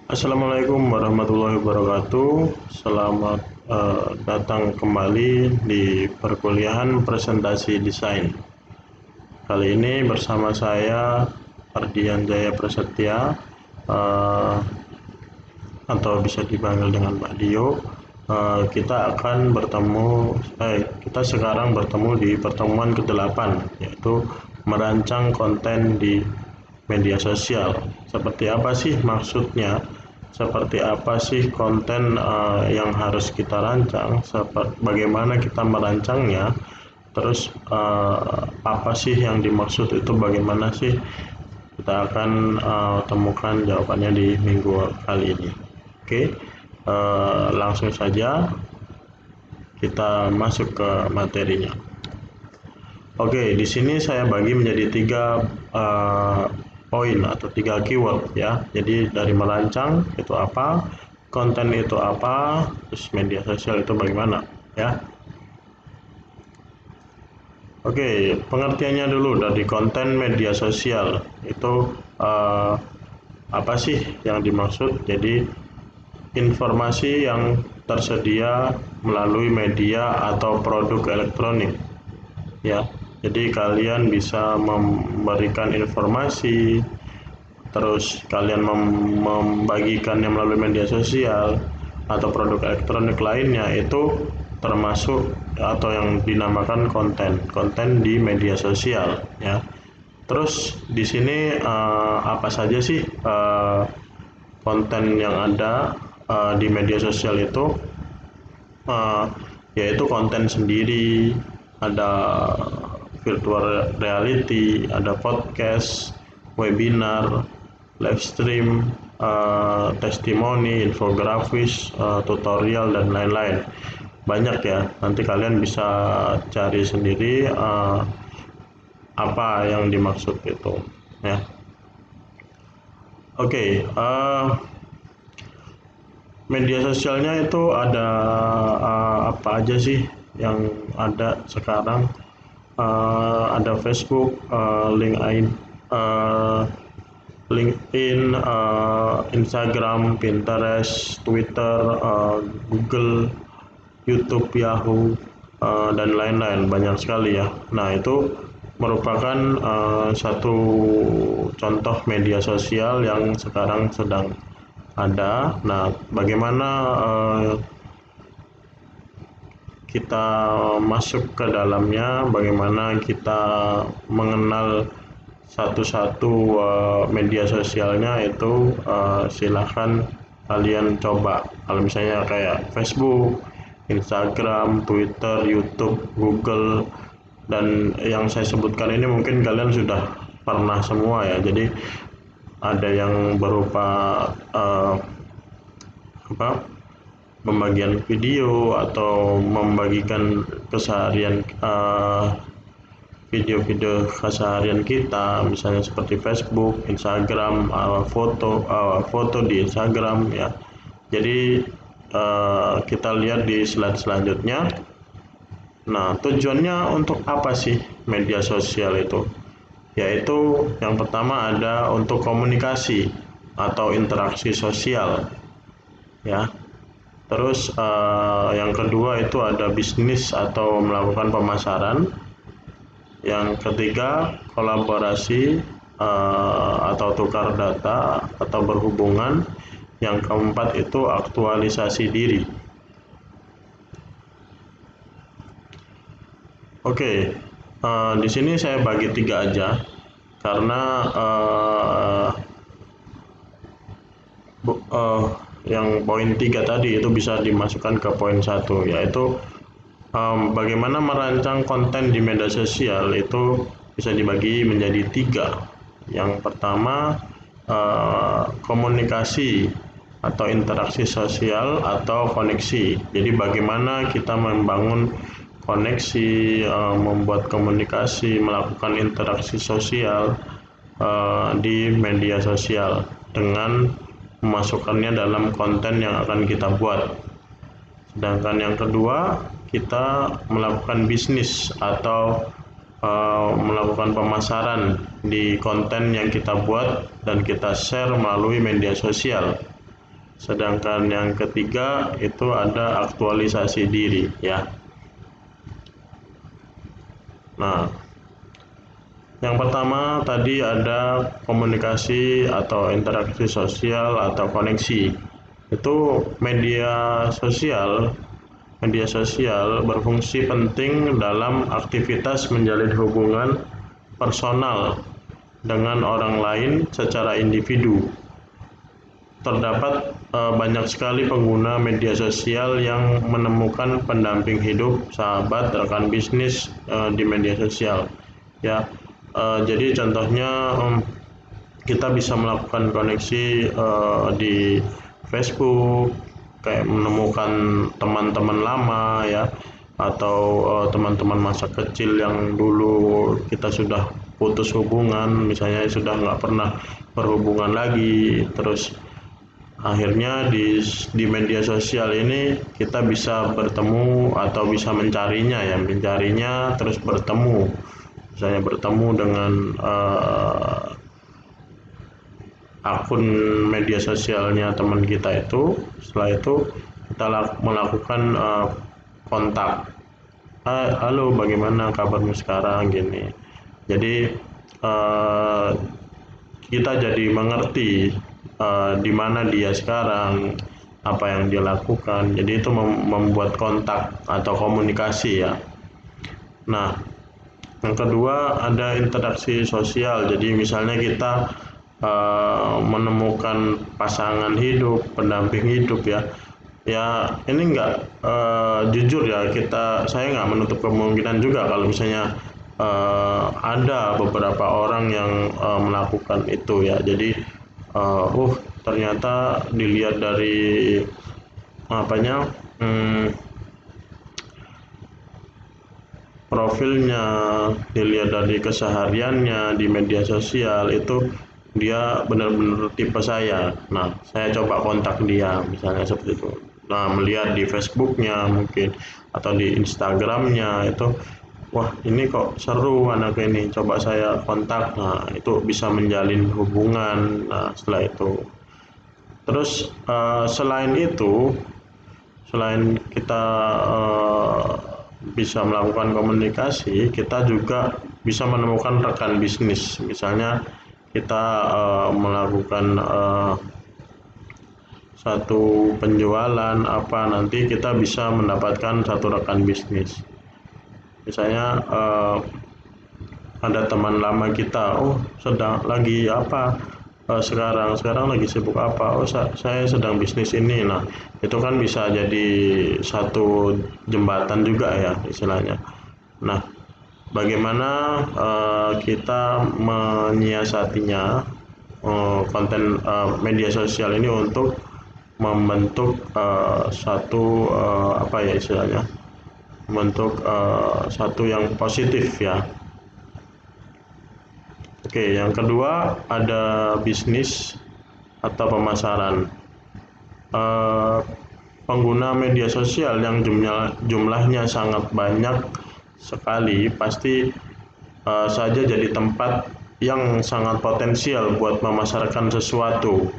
Assalamualaikum warahmatullahi wabarakatuh. Selamat datang kembali di perkuliahan presentasi desain. Kali ini bersama saya Ardian Jaya Prasetya, atau bisa dipanggil dengan Pak Dio. Kita sekarang bertemu di pertemuan ke-8, yaitu merancang konten di media sosial. Seperti apa sih maksudnya? Seperti apa sih konten yang harus kita rancang? Bagaimana kita merancangnya? Terus apa sih yang dimaksud itu? Bagaimana sih? Kita akan temukan jawabannya di minggu kali ini. Oke, langsung saja kita masuk ke materinya. Oke, di sini saya bagi menjadi 3 poin atau 3 keyword ya. Jadi dari merancang itu apa, konten itu apa, terus media sosial itu bagaimana ya. Oke, pengertiannya dulu dari konten media sosial itu apa sih yang dimaksud? Jadi informasi yang tersedia melalui media atau produk elektronik ya. Jadi kalian bisa memberikan informasi, terus kalian membagikannya melalui media sosial atau produk elektronik lainnya, itu termasuk atau yang dinamakan konten di media sosial ya. Terus di sini apa saja sih konten yang ada di media sosial itu? Yaitu konten sendiri, ada virtual reality, ada podcast, webinar, live stream, testimoni, infografis, tutorial, dan lain-lain. Banyak ya, nanti kalian bisa cari sendiri apa yang dimaksud itu ya. Oke, media sosialnya itu ada apa aja sih yang ada sekarang? Ada Facebook, LinkedIn, Instagram, Pinterest, Twitter, Google, YouTube, Yahoo, dan lain-lain, banyak sekali ya. Nah, itu merupakan satu contoh media sosial yang sekarang sedang ada. Nah, bagaimana kita masuk ke dalamnya, bagaimana kita mengenal satu-satu media sosialnya itu silahkan kalian coba. Kalau misalnya kayak Facebook, Instagram, Twitter, YouTube, Google, dan yang saya sebutkan ini mungkin kalian sudah pernah semua ya. Jadi ada yang berupa pembagian video atau membagikan keseharian, video-video keseharian kita, misalnya seperti Facebook, Instagram, foto di Instagram ya. Jadi kita lihat di slide selanjutnya. Nah, tujuannya untuk apa sih media sosial itu? Yaitu yang pertama ada untuk komunikasi atau interaksi sosial ya. Terus yang kedua itu ada bisnis atau melakukan pemasaran. Yang ketiga kolaborasi atau tukar data atau berhubungan. Yang keempat itu aktualisasi diri. Oke, di sini saya bagi 3 aja karena yang poin 3 tadi itu bisa dimasukkan ke poin 1, yaitu bagaimana merancang konten di media sosial itu bisa dibagi menjadi 3. Yang pertama komunikasi atau interaksi sosial atau koneksi. Jadi bagaimana kita membangun koneksi, membuat komunikasi, melakukan interaksi sosial di media sosial dengan memasukkannya dalam konten yang akan kita buat. Sedangkan yang kedua, kita melakukan bisnis atau melakukan pemasaran di konten yang kita buat dan kita share melalui media sosial. Sedangkan yang ketiga itu ada aktualisasi diri ya. Nah, yang pertama tadi ada komunikasi atau interaksi sosial atau koneksi. Itu media sosial berfungsi penting dalam aktivitas menjalin hubungan personal dengan orang lain secara individu. Terdapat banyak sekali pengguna media sosial yang menemukan pendamping hidup, sahabat, rekan bisnis di media sosial. Ya, jadi contohnya kita bisa melakukan koneksi di Facebook, kayak menemukan teman-teman lama ya, atau teman-teman masa kecil yang dulu kita sudah putus hubungan, misalnya sudah nggak pernah berhubungan lagi, terus akhirnya di media sosial ini kita bisa bertemu atau bisa mencarinya terus bertemu, misalnya bertemu dengan akun media sosialnya teman kita itu. Setelah itu kita melakukan kontak, halo bagaimana kabarmu sekarang gini. Jadi kita jadi mengerti di mana dia sekarang, apa yang dia lakukan. Jadi itu membuat kontak atau komunikasi ya. Nah, yang kedua ada interaksi sosial. Jadi misalnya kita menemukan pasangan hidup, pendamping hidup ya. Ya ini enggak jujur ya, saya nggak menutup kemungkinan juga kalau misalnya ada beberapa orang yang melakukan itu ya. Jadi ternyata dilihat dari profilnya, dilihat dari kesehariannya di media sosial itu dia benar-benar tipe saya. Nah, saya coba kontak dia misalnya seperti itu. Nah, melihat di Facebooknya mungkin atau di Instagramnya itu, wah ini kok seru anak ini, coba saya kontak. Nah, itu bisa menjalin hubungan. Nah, setelah itu terus selain kita bisa melakukan komunikasi, kita juga bisa menemukan rekan bisnis. Misalnya kita melakukan satu penjualan apa, nanti kita bisa mendapatkan satu rekan bisnis. Misalnya ada teman lama kita, sedang lagi apa, sekarang lagi sibuk apa, saya sedang bisnis ini. Nah, itu kan bisa jadi satu jembatan juga ya istilahnya. Nah, bagaimana kita menyiasatinya, konten media sosial ini untuk membentuk satu membentuk satu yang positif ya. Oke, yang kedua ada bisnis atau pemasaran. Pengguna media sosial yang jumlahnya sangat banyak sekali pasti saja jadi tempat yang sangat potensial buat memasarkan sesuatu.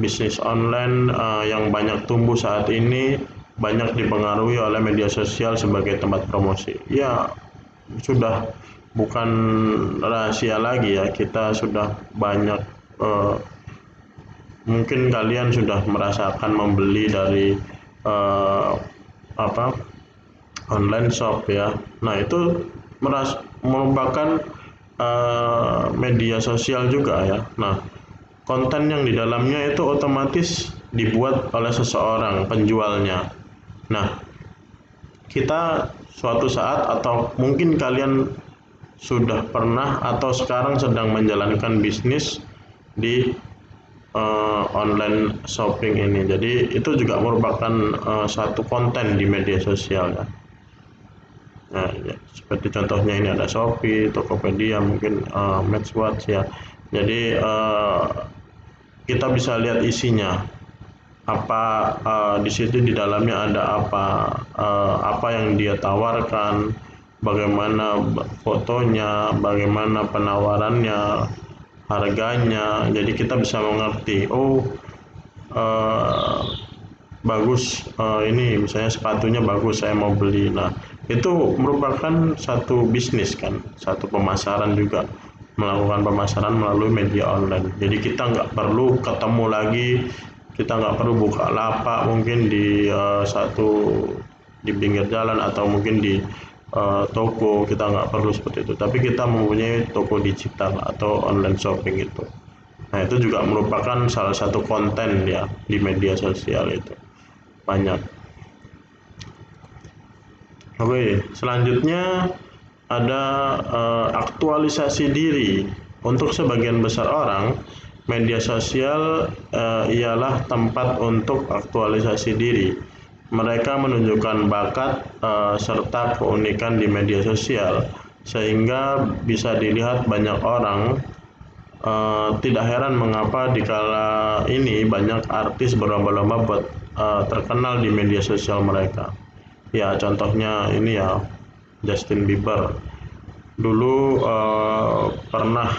Bisnis online yang banyak tumbuh saat ini banyak dipengaruhi oleh media sosial sebagai tempat promosi. Ya, sudah bukan rahasia lagi ya, kita sudah banyak mungkin kalian sudah merasakan membeli dari online shop ya. Nah, itu merupakan media sosial juga ya. Nah, konten yang di dalamnya itu otomatis dibuat oleh seseorang penjualnya. Nah, kita suatu saat atau mungkin kalian sudah pernah atau sekarang sedang menjalankan bisnis di online shopping ini. Jadi itu juga merupakan satu konten di media sosial ya. Nah, ya, seperti contohnya ini ada Shopee, Tokopedia, mungkin Matchwatch ya. Jadi kita bisa lihat isinya. Apa di situ di dalamnya ada apa yang dia tawarkan, bagaimana fotonya, bagaimana penawarannya, harganya. Jadi kita bisa mengerti, bagus, ini misalnya sepatunya bagus, saya mau beli. Nah, itu merupakan satu bisnis kan, satu pemasaran juga, melakukan pemasaran melalui media online. Jadi kita nggak perlu ketemu lagi, kita nggak perlu buka lapak mungkin di di pinggir jalan atau mungkin di toko, kita nggak perlu seperti itu. Tapi kita mempunyai toko digital atau online shopping itu. Nah, itu juga merupakan salah satu konten ya di media sosial itu. Banyak. Oke, selanjutnya ada aktualisasi diri. Untuk sebagian besar orang, media sosial ialah tempat untuk aktualisasi diri. Mereka menunjukkan bakat serta keunikan di media sosial, sehingga bisa dilihat banyak orang. Tidak heran mengapa dikala ini banyak artis berlomba-lomba buat terkenal di media sosial mereka. Ya, contohnya ini ya, Justin Bieber. Dulu pernah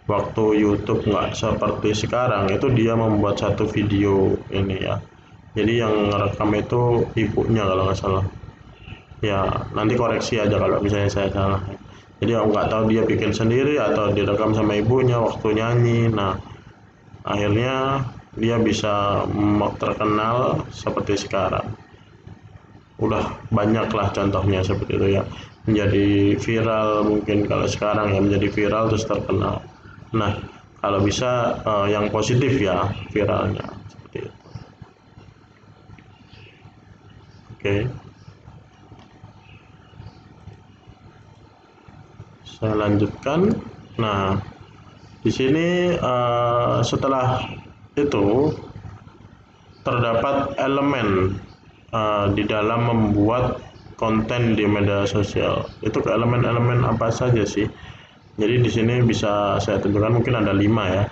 waktu YouTube nggak seperti sekarang, itu dia membuat satu video ini ya. Jadi yang ngerekam itu ibunya kalau nggak salah. Ya, nanti koreksi aja kalau misalnya saya salah. Jadi aku nggak tahu dia bikin sendiri atau direkam sama ibunya waktu nyanyi. Nah, akhirnya dia bisa terkenal seperti sekarang. Udah banyak lah contohnya seperti itu ya. Menjadi viral mungkin kalau sekarang ya, menjadi viral terus terkenal. Nah, kalau bisa yang positif ya viralnya seperti itu. Oke. Saya lanjutkan. Nah, di sini setelah itu terdapat elemen di dalam membuat konten di media sosial. Itu ke elemen-elemen apa saja sih? Jadi di sini bisa saya tunjukkan, mungkin ada 5 ya.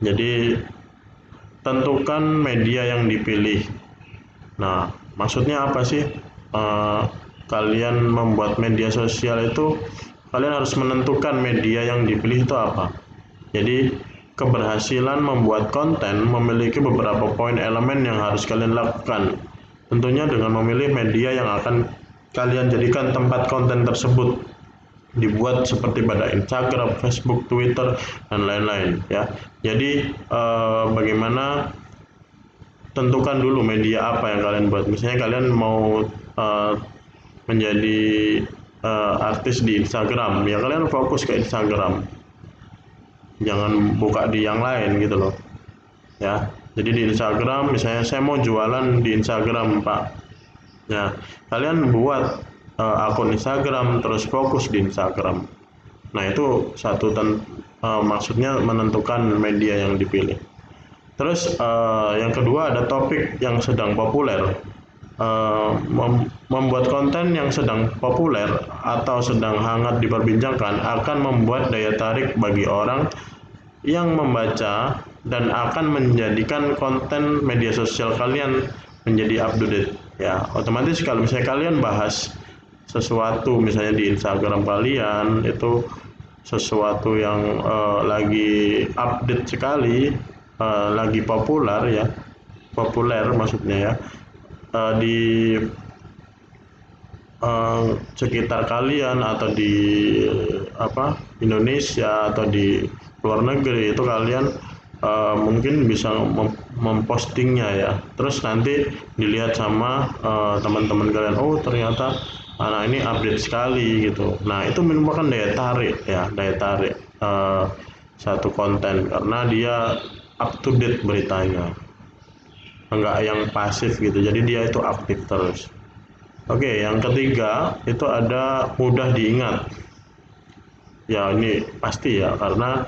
Jadi tentukan media yang dipilih. Nah, maksudnya apa sih? Kalian membuat media sosial itu, kalian harus menentukan media yang dipilih itu apa. Jadi keberhasilan membuat konten memiliki beberapa poin elemen yang harus kalian lakukan. Tentunya dengan memilih media yang akan kalian jadikan tempat konten tersebut dibuat, seperti pada Instagram, Facebook, Twitter, dan lain-lain ya. Jadi bagaimana, tentukan dulu media apa yang kalian buat. Misalnya kalian mau menjadi artis di Instagram, ya kalian fokus ke Instagram, jangan buka di yang lain gitu loh ya. Jadi di Instagram, misalnya saya mau jualan di Instagram Pak, ya kalian buat akun Instagram terus fokus di Instagram. Nah, itu satu maksudnya menentukan media yang dipilih. Terus yang kedua ada topik yang sedang populer. Membuat konten yang sedang populer atau sedang hangat diperbincangkan akan membuat daya tarik bagi orang yang membaca dan akan menjadikan konten media sosial kalian menjadi up to date ya. Otomatis kalau misalnya kalian bahas sesuatu misalnya di Instagram kalian, itu sesuatu yang lagi update sekali, lagi populer ya, populer maksudnya ya, di sekitar kalian atau di Indonesia atau di luar negeri, itu kalian mungkin bisa mempostingnya ya. Terus nanti dilihat sama teman-teman kalian, oh ternyata anak ini update sekali gitu. Nah, itu merupakan daya tarik ya, daya tarik satu konten, karena dia up to date beritanya, enggak yang pasif gitu. Jadi dia itu aktif terus. Oke, yang ketiga itu ada mudah diingat. Ya, ini pasti ya, karena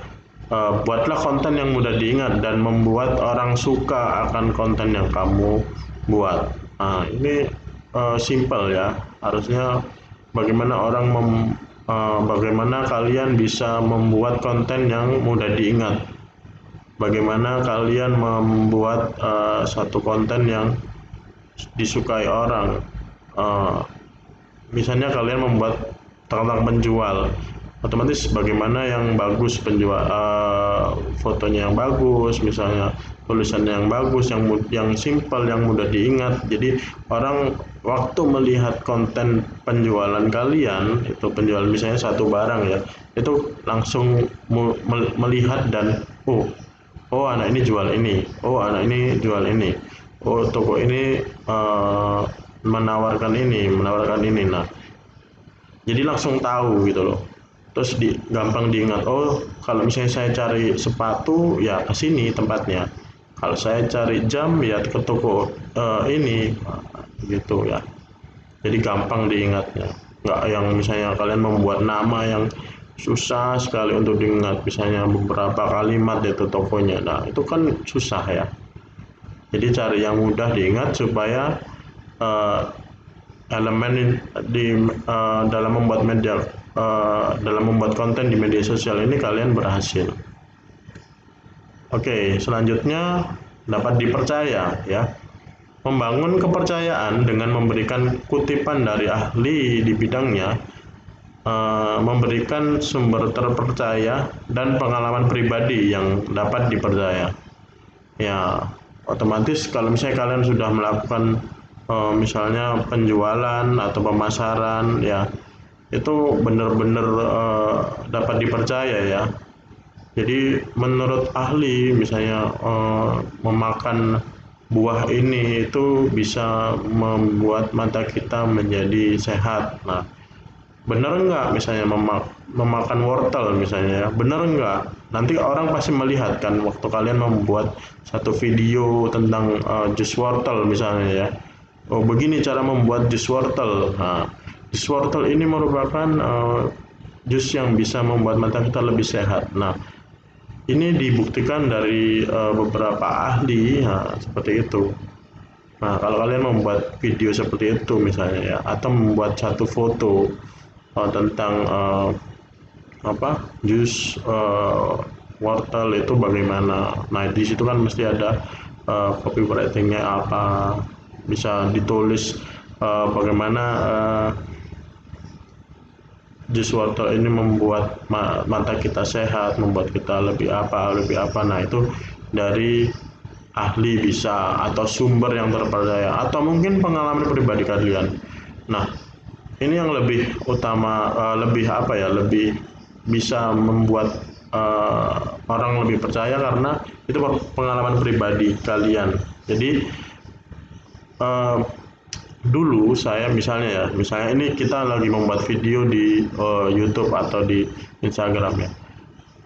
buatlah konten yang mudah diingat dan membuat orang suka akan konten yang kamu buat. Nah, ini simple ya. Harusnya bagaimana kalian bisa membuat konten yang mudah diingat. Bagaimana kalian membuat satu konten yang disukai orang. Misalnya kalian membuat tentang penjual, otomatis bagaimana yang bagus fotonya yang bagus, misalnya tulisannya yang bagus, yang simpel, yang mudah diingat. Jadi orang waktu melihat konten penjualan kalian, itu penjualan misalnya satu barang ya, itu langsung melihat dan oh anak ini jual ini, oh anak ini jual ini, oh toko ini menawarkan ini. Nah, jadi langsung tahu gitu loh. Terus gampang diingat, oh kalau misalnya saya cari sepatu ya ke sini tempatnya, kalau saya cari jam ya ke toko ini gitu ya. Jadi gampang diingatnya, nggak yang misalnya kalian membuat nama yang susah sekali untuk diingat, misalnya beberapa kalimat itu tokonya. Nah itu kan susah ya. Jadi cari yang mudah diingat supaya elemen dalam membuat konten di media sosial ini kalian berhasil. Oke, selanjutnya dapat dipercaya ya. Membangun kepercayaan dengan memberikan kutipan dari ahli di bidangnya, memberikan sumber terpercaya dan pengalaman pribadi yang dapat dipercaya. Ya, otomatis kalau misalnya kalian sudah melakukan misalnya penjualan atau pemasaran ya, itu benar-benar dapat dipercaya ya. Jadi menurut ahli misalnya memakan buah ini itu bisa membuat mata kita menjadi sehat. Nah, benar nggak misalnya memakan wortel misalnya ya, benar nggak? Nanti orang pasti melihat kan waktu kalian membuat satu video tentang jus wortel misalnya ya. Oh begini cara membuat jus wortel. Nah, jus wortel ini merupakan jus yang bisa membuat mata kita lebih sehat. Nah, ini dibuktikan dari beberapa ahli, seperti itu. Nah, kalau kalian membuat video seperti itu misalnya ya, atau membuat satu foto tentang jus wortel itu bagaimana. Nah, di situ kan mesti ada copywritingnya apa, bisa ditulis bagaimana jus wortel ini membuat mata kita sehat, membuat kita lebih apa. Nah, itu dari ahli bisa, atau sumber yang terpercaya, atau mungkin pengalaman pribadi kalian. Nah, ini yang lebih utama, lebih bisa membuat orang lebih percaya karena itu pengalaman pribadi kalian. Jadi dulu saya misalnya ini kita lagi membuat video di YouTube atau di Instagram ya.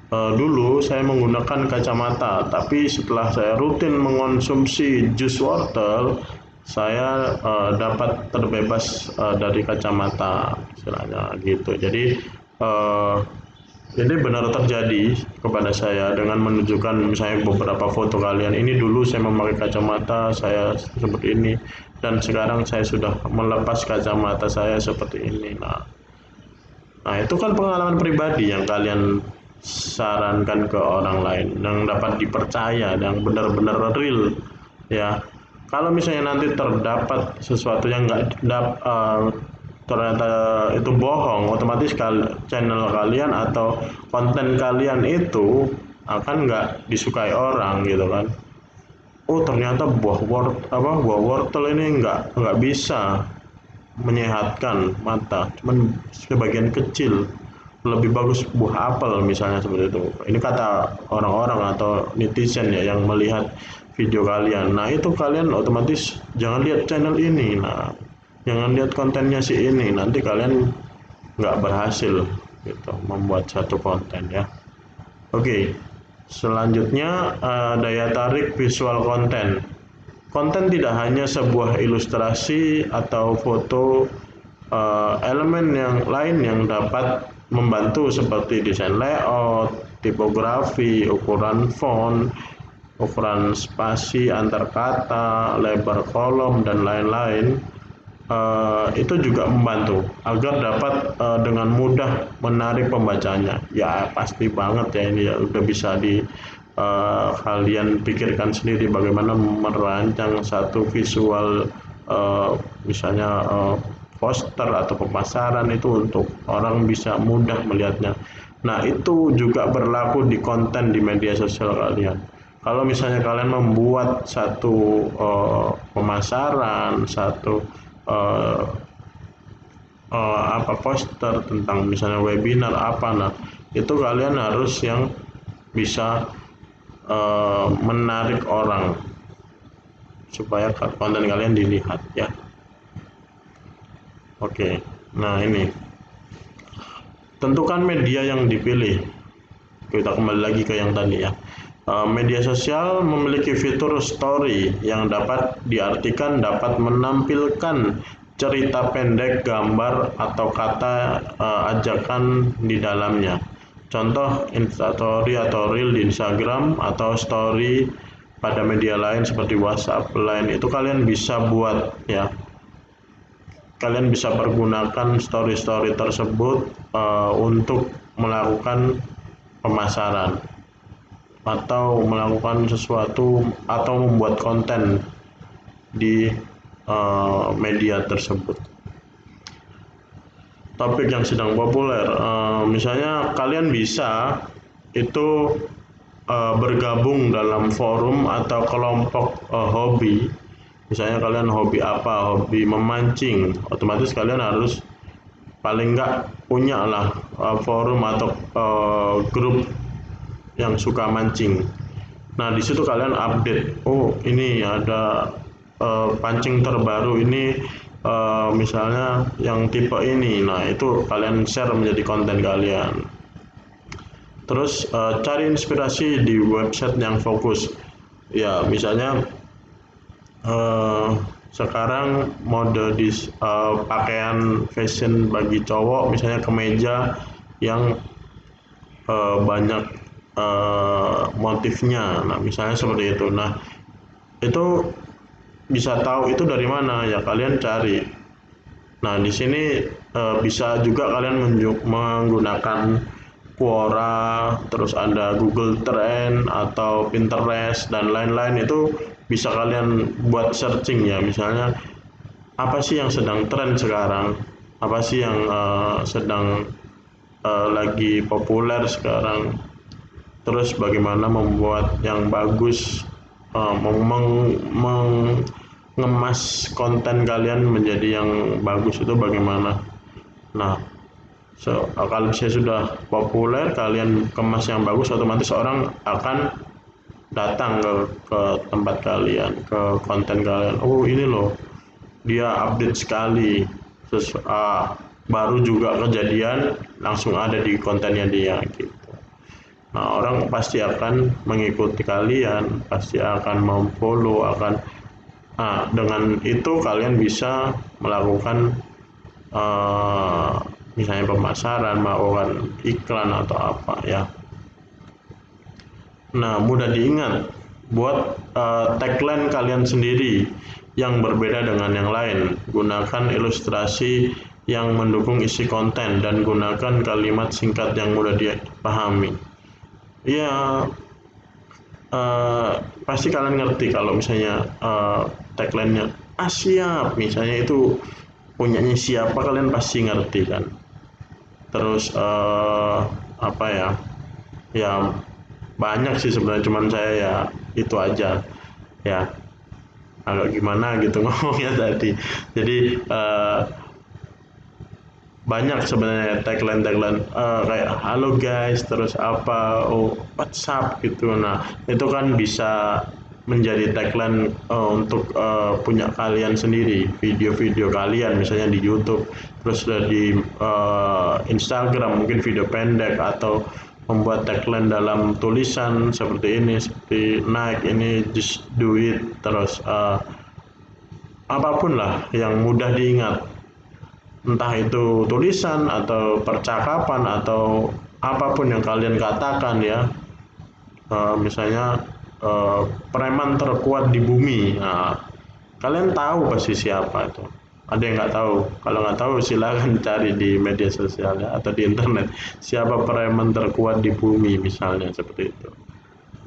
Dulu saya menggunakan kacamata, tapi setelah saya rutin mengonsumsi jus wortel, saya dapat terbebas dari kacamata, istilahnya gitu. Jadi ini benar terjadi kepada saya dengan menunjukkan misalnya beberapa foto kalian. Ini dulu saya memakai kacamata, saya seperti ini, dan sekarang saya sudah melepas kacamata saya seperti ini. Nah itu kan pengalaman pribadi yang kalian sarankan ke orang lain, yang dapat dipercaya, yang benar-benar real ya. Kalau misalnya nanti terdapat sesuatu yang ternyata itu bohong, otomatis channel kalian atau konten kalian itu akan nggak disukai orang gitu kan. Oh ternyata buah wortel ini nggak bisa menyehatkan mata, cuman sebagian kecil, lebih bagus buah apel misalnya, seperti itu. Ini kata orang-orang atau netizen ya yang melihat video kalian. Nah itu kalian otomatis jangan lihat channel ini, jangan lihat kontennya si ini, nanti kalian nggak berhasil gitu membuat satu konten ya. Oke, selanjutnya daya tarik visual konten. Konten tidak hanya sebuah ilustrasi atau foto, elemen yang lain yang dapat membantu seperti desain layout, tipografi, ukuran font, ukuran spasi antar kata, lebar kolom, dan lain-lain. Itu juga membantu agar dapat dengan mudah menarik pembacanya. Ya pasti banget ya, ini ya udah bisa kalian pikirkan sendiri bagaimana merancang satu visual, misalnya poster atau pemasaran itu untuk orang bisa mudah melihatnya. Nah, itu juga berlaku di konten di media sosial kalian. Kalau misalnya kalian membuat satu pemasaran, satu uh, poster tentang misalnya webinar apa, nah itu kalian harus yang bisa menarik orang supaya konten kalian dilihat ya. Oke, nah ini tentukan media yang dipilih. Kita kembali lagi ke yang tadi ya. Media sosial memiliki fitur story yang dapat diartikan dapat menampilkan cerita pendek, gambar, atau kata ajakan di dalamnya. Contoh Instastory atau Reel di Instagram atau Story pada media lain seperti WhatsApp, Line itu kalian bisa buat ya. Kalian bisa pergunakan story-story tersebut untuk melakukan pemasaran atau melakukan sesuatu atau membuat konten di media tersebut. Topik yang sedang populer, misalnya kalian bisa itu bergabung dalam forum atau kelompok hobi. Misalnya kalian hobi apa, hobi memancing, otomatis kalian harus paling nggak punya lah forum atau grup yang suka mancing. Nah, di situ kalian update, oh ini ada pancing terbaru ini misalnya yang tipe ini. Nah, itu kalian share menjadi konten kalian. Terus cari inspirasi di website yang fokus. Ya, misalnya sekarang mode di pakaian fashion bagi cowok, misalnya kemeja yang banyak motifnya. Nah, misalnya seperti itu. Nah, itu bisa tahu itu dari mana ya, kalian cari. Nah, di sini bisa juga kalian menggunakan Quora, terus ada Google Trend atau Pinterest dan lain-lain, itu bisa kalian buat searching ya. Misalnya apa sih yang sedang tren sekarang, apa sih yang sedang lagi populer sekarang, terus bagaimana membuat yang bagus, mengemas konten kalian menjadi yang bagus itu bagaimana. Nah, kalau saya sudah populer, kalian kemas yang bagus, otomatis orang akan datang ke tempat kalian, ke konten kalian. Oh, ini loh, dia update sekali, baru juga kejadian, langsung ada di kontennya dia gitu. Nah, orang pasti akan mengikuti kalian, pasti akan memfollow, akan. Nah, dengan itu kalian bisa melakukan misalnya pemasaran, melakukan iklan atau apa ya. Nah, mudah diingat, buat tagline kalian sendiri yang berbeda dengan yang lain. Gunakan ilustrasi yang mendukung isi konten dan gunakan kalimat singkat yang mudah dipahami. Ya, pasti kalian ngerti kalau misalnya tagline-nya siap, misalnya itu punyanya siapa, kalian pasti ngerti kan. Terus apa ya, ya banyak sih sebenarnya, cuman saya ya itu aja ya, agak gimana gitu ngomongnya tadi. Jadi banyak sebenarnya tagline kayak halo guys, terus apa, oh WhatsApp gitu. Nah, itu kan bisa menjadi tagline untuk punya kalian sendiri, video-video kalian misalnya di YouTube, terus di Instagram mungkin video pendek, atau membuat tagline dalam tulisan seperti ini, seperti Nike ini just do it, terus apapun lah yang mudah diingat, entah itu tulisan atau percakapan atau apapun yang kalian katakan ya. Misalnya preman terkuat di bumi. Nah, kalian tahu pasti siapa itu. Ada yang nggak tahu? Kalau nggak tahu silakan cari di media sosial ya, atau di internet, siapa preman terkuat di bumi misalnya seperti itu.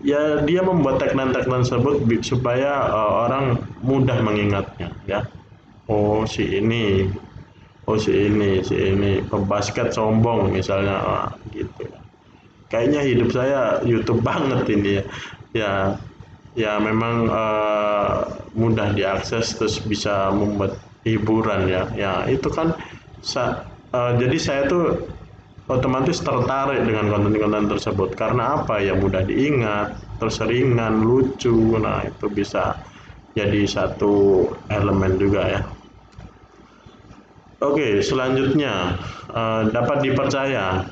Ya, dia membuat tagline-tagline tersebut supaya orang mudah mengingatnya ya. Oh, si ini oh si ini pembasket sombong misalnya, gitu. Kayaknya hidup saya YouTube banget ini ya. Ya, ya memang mudah diakses terus bisa membuat hiburan ya. Ya itu kan jadi saya tuh otomatis tertarik dengan konten-konten tersebut karena apa ya, mudah diingat, terus ringan, lucu. Nah, itu bisa jadi satu elemen juga ya. Oke, selanjutnya dapat dipercaya.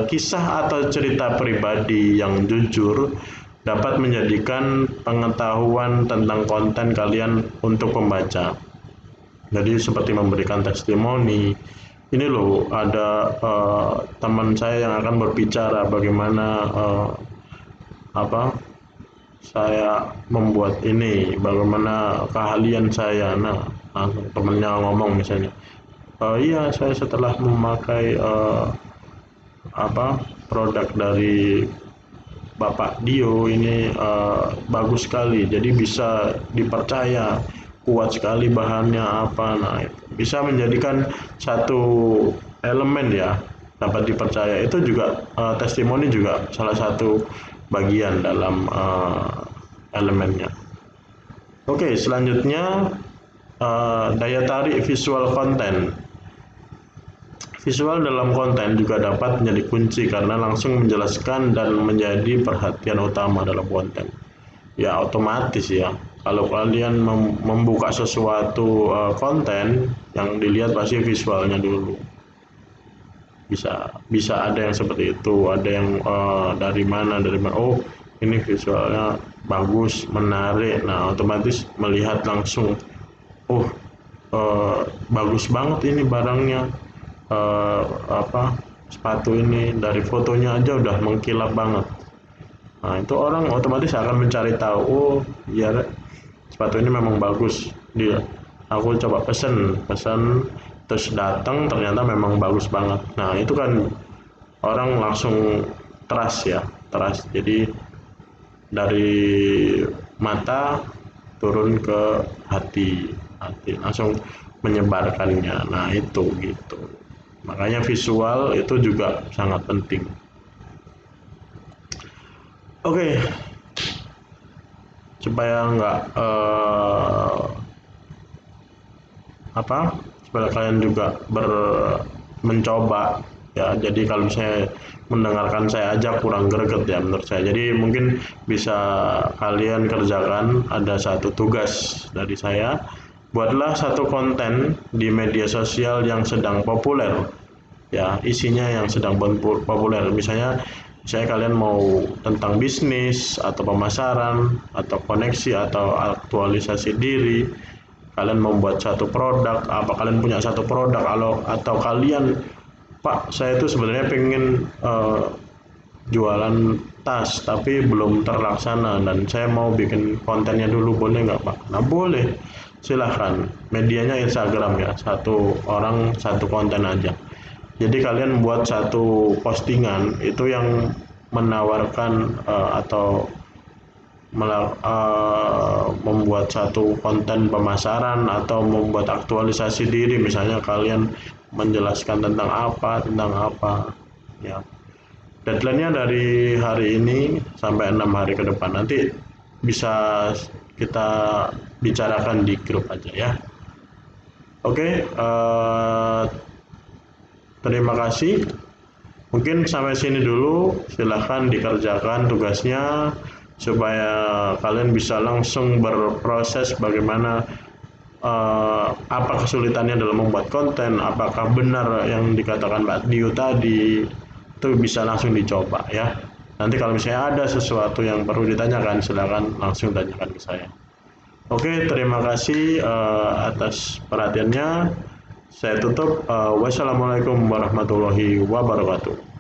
Kisah atau cerita pribadi yang jujur dapat menjadikan pengetahuan tentang konten kalian untuk pembaca. Jadi seperti memberikan testimoni. Ini loh ada teman saya yang akan berbicara bagaimana saya membuat ini, bagaimana keahlian saya. Nah, temannya ngomong misalnya, iya saya setelah memakai produk dari Bapak Dio ini bagus sekali, jadi bisa dipercaya, kuat sekali bahannya apa. Nah, itu bisa menjadikan satu elemen ya, dapat dipercaya. Itu juga testimoni juga salah satu bagian dalam elemennya. Oke, selanjutnya daya tarik visual konten. Visual dalam konten juga dapat menjadi kunci karena langsung menjelaskan dan menjadi perhatian utama dalam konten. Ya otomatis ya, kalau kalian membuka sesuatu konten, yang dilihat pasti visualnya dulu. Bisa ada yang seperti itu, ada yang dari mana, oh ini visualnya bagus, menarik. Nah otomatis melihat langsung, oh bagus banget ini barangnya. Sepatu ini dari fotonya aja udah mengkilap banget. Nah itu orang otomatis akan mencari tahu, oh iya sepatu ini memang bagus. Aku coba pesen terus datang ternyata memang bagus banget. Nah itu kan orang langsung trust ya, trust. Jadi dari mata turun ke hati langsung menyebarkannya. Nah itu gitu. Makanya visual itu juga sangat penting. Oke, supaya nggak supaya kalian juga mencoba ya. Jadi kalau misalnya mendengarkan saya aja kurang greget ya menurut saya. Jadi mungkin bisa kalian kerjakan, ada satu tugas dari saya. Buatlah satu konten di media sosial yang sedang populer, ya isinya yang sedang populer. Misalnya kalian mau tentang bisnis atau pemasaran atau koneksi atau aktualisasi diri, kalian membuat satu produk, kalian punya satu produk, atau kalian, Pak saya itu sebenarnya pengen jualan tas tapi belum terlaksana dan saya mau bikin kontennya dulu, boleh nggak Pak? Nah boleh, silahkan. Medianya Instagram ya, satu orang satu konten aja. Jadi kalian buat satu postingan itu yang menawarkan atau membuat satu konten pemasaran atau membuat aktualisasi diri. Misalnya kalian menjelaskan tentang apa ya. Deadline-nya dari hari ini sampai 6 hari ke depan. Nanti bisa kita bicarakan di grup aja ya. Oke, terima kasih. Mungkin sampai sini dulu. Silahkan dikerjakan tugasnya supaya kalian bisa langsung berproses bagaimana apa kesulitannya dalam membuat konten, apakah benar yang dikatakan Pak Dio tadi, itu bisa langsung dicoba ya. Nanti kalau misalnya ada sesuatu yang perlu ditanyakan, silakan langsung tanyakan ke saya. Oke, terima kasih atas perhatiannya. Saya tutup. Wassalamualaikum warahmatullahi wabarakatuh.